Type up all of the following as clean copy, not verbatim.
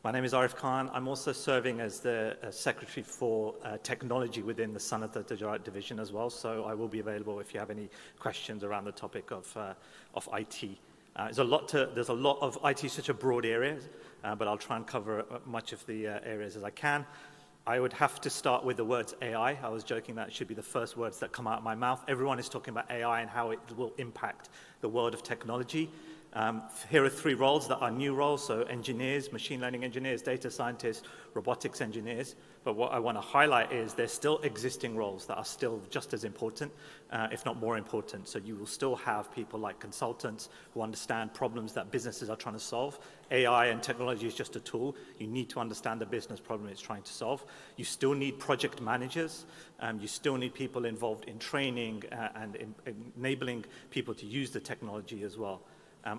My name is Arif Khan. I'm also serving as the Secretary for Technology within the Sanat al-Tijarat division as well, so I will be available if you have any questions around the topic of IT. There's a lot of IT is such a broad area, but I'll try and cover much of the areas as I can. I would have to start with the words AI. I was joking that should be the first words that come out of my mouth. Everyone is talking about AI and how it will impact the world of technology. Here are three roles that are new roles, so engineers, machine learning engineers, data scientists, robotics engineers. But what I want to highlight is there's still existing roles that are still just as important, if not more important. So you will still have people like consultants who understand problems that businesses are trying to solve. AI and technology is just a tool. You need to understand the business problem it's trying to solve. You still need project managers. You still need people involved in training and enabling people to use the technology as well.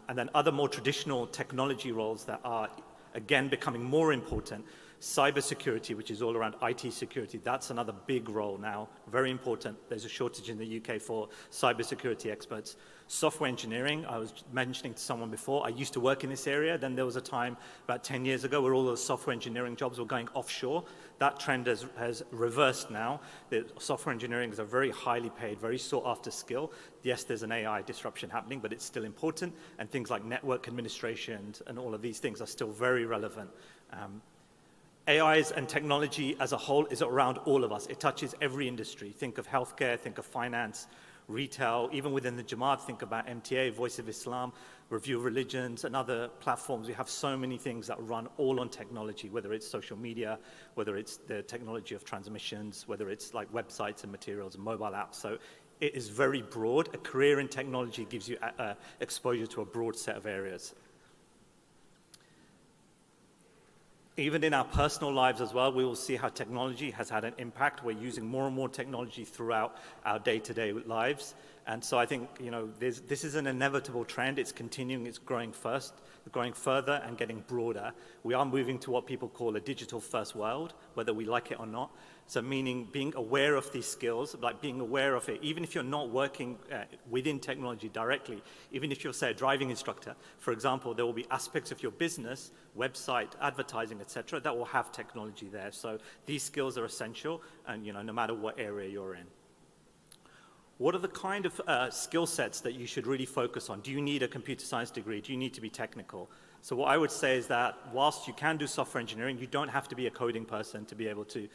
And then other more traditional technology roles that are, again, becoming more important. Cybersecurity, which is all around IT security, that's another big role now, very important. There's a shortage in the UK for cybersecurity experts. Software engineering, I was mentioning to someone before, I used to work in this area. Then there was a time about 10 years ago where all those software engineering jobs were going offshore. That trend has reversed now. The software engineering is a very highly paid, very sought after skill. Yes, there's an AI disruption happening, but it's still important. And things like network administration and all of these things are still very relevant. AIs and technology as a whole is around all of us. It touches every industry. Think of healthcare, think of finance, retail, even within the Jamaat, think about MTA, Voice of Islam, Review of Religions, and other platforms. We have so many things that run all on technology, whether it's social media, whether it's the technology of transmissions, whether it's like websites and materials and mobile apps. So it is very broad. A career in technology gives you exposure to a broad set of areas. Even in our personal lives as well, we will see how technology has had an impact. We're using more and more technology throughout our day-to-day lives. And so I think, this is an inevitable trend. It's continuing, it's growing further and getting broader. We are moving to what people call a digital first world, whether we like it or not. So meaning being aware of these skills, like being aware of it, even if you're not working within technology directly, even if you're, say, a driving instructor, for example, there will be aspects of your business, website, advertising, etc., that will have technology there. So these skills are essential, and no matter what area you're in. What are the kind of skill sets that you should really focus on? Do you need a computer science degree? Do you need to be technical? So what I would say is that whilst you can do software engineering, you don't have to be a coding person to be able to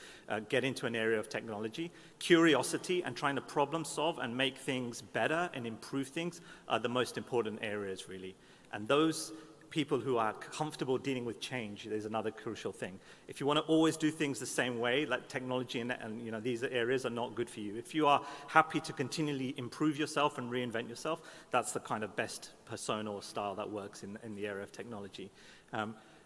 get into an area of technology. Curiosity and trying to problem solve and make things better and improve things are the most important areas, really. And those people who are comfortable dealing with change is another crucial thing. If you want to always do things the same way, like technology and these areas are not good for you. If you are happy to continually improve yourself and reinvent yourself, that's the kind of best persona or style that works in the area of technology.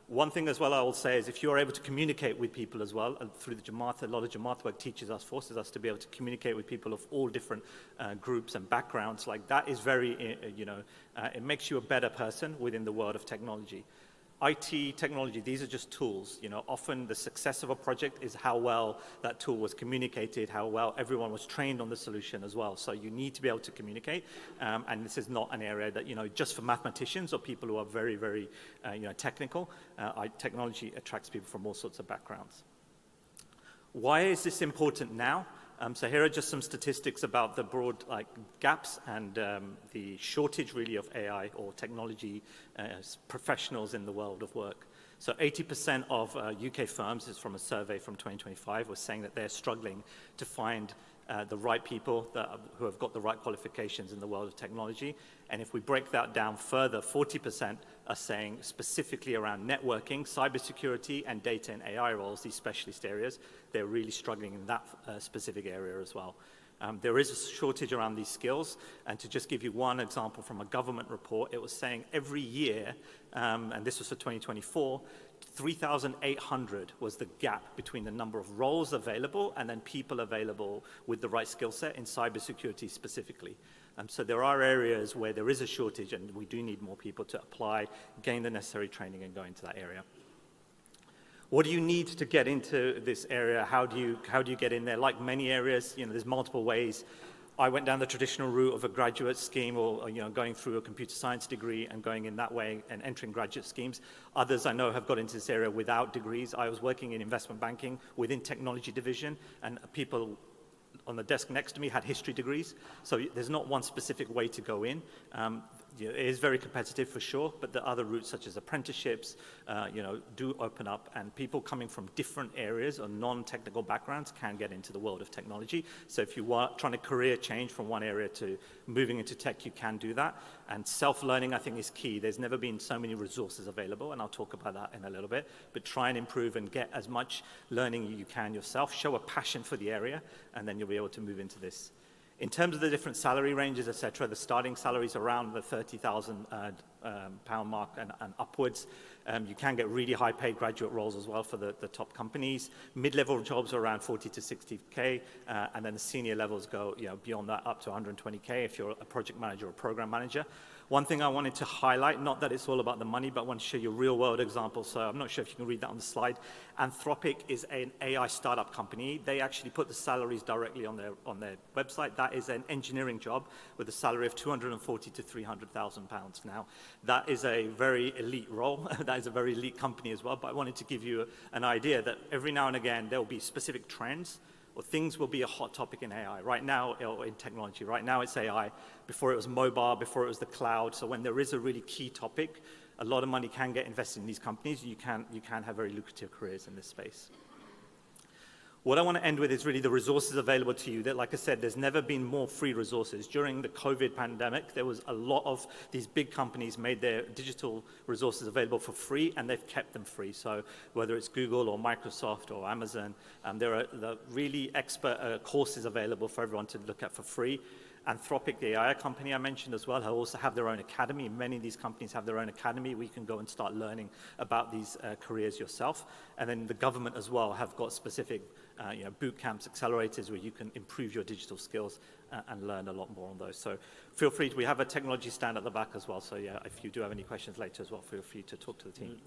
One thing as well I will say is if you're able to communicate with people as well, and through the Jamaat, a lot of Jamaat work forces us to be able to communicate with people of all different groups and backgrounds, like that is very, it makes you a better person within the world of technology. IT, technology, these are just tools. Often the success of a project is how well that tool was communicated, how well everyone was trained on the solution as well. So you need to be able to communicate, and this is not an area that, just for mathematicians or people who are very, very, technical. Technology attracts people from all sorts of backgrounds. Why is this important now? So here are just some statistics about the broad gaps and the shortage really of AI or technology professionals in the world of work. So 80% of UK firms, this is from a survey from 2025, was saying that they're struggling to find the right people who have got the right qualifications in the world of technology. And if we break that down further, 40% are saying specifically around networking, cybersecurity, and data and AI roles, these specialist areas, they're really struggling in that specific area as well. There is a shortage around these skills, and to just give you one example from a government report, it was saying every year, and this was for 2024, 3,800 was the gap between the number of roles available and then people available with the right skill set in cybersecurity specifically. So there are areas where there is a shortage and we do need more people to apply, gain the necessary training and go into that area. What do you need to get into this area? How do you get in there? Like many areas, there's multiple ways. I went down the traditional route of a graduate scheme or going through a computer science degree and going in that way and entering graduate schemes. Others I know have got into this area without degrees. I was working in investment banking within technology division, and people on the desk next to me had history degrees. So there's not one specific way to go in. It is very competitive for sure, but the other routes such as apprenticeships, do open up, and people coming from different areas or non-technical backgrounds can get into the world of technology. So if you are trying to career change from one area to moving into tech, you can do that. And self-learning, I think, is key. There's never been so many resources available, and I'll talk about that in a little bit, but try and improve and get as much learning you can yourself, show a passion for the area, and then you'll be able to move into this. In terms of the different salary ranges, etc., the starting salaries around the £30,000 mark and upwards. You can get really high-paid graduate roles as well for the top companies. Mid-level jobs are around 40 to 60K, and then the senior levels go beyond that up to 120K if you're a project manager or program manager. One thing I wanted to highlight, not that it's all about the money, but I want to show you a real-world example. So I'm not sure if you can read that on the slide. Anthropic is an AI startup company. They actually put the salaries directly on their website. That is an engineering job with a salary of £240,000 to £300,000. Now, that is a very elite role. That is a very elite company as well. But I wanted to give you an idea that every now and again there will be specific trends, or things will be a hot topic in AI. Right now, or in technology, right now it's AI. Before it was mobile, before it was the cloud. So when there is a really key topic, a lot of money can get invested in these companies. You can have very lucrative careers in this space. What I want to end with is really the resources available to you. That, like I said, there's never been more free resources. During the COVID pandemic, there was a lot of these big companies made their digital resources available for free, and they've kept them free. So whether it's Google or Microsoft or Amazon, there are the really expert courses available for everyone to look at for free. Anthropic, the AI company I mentioned as well, also have their own academy. Many of these companies have their own academy where you can go and start learning about these careers yourself. And then the government as well have got specific boot camps, accelerators where you can improve your digital skills and learn a lot more on those. So feel free, we have a technology stand at the back as well. So yeah, if you do have any questions later as well, feel free to talk to the team.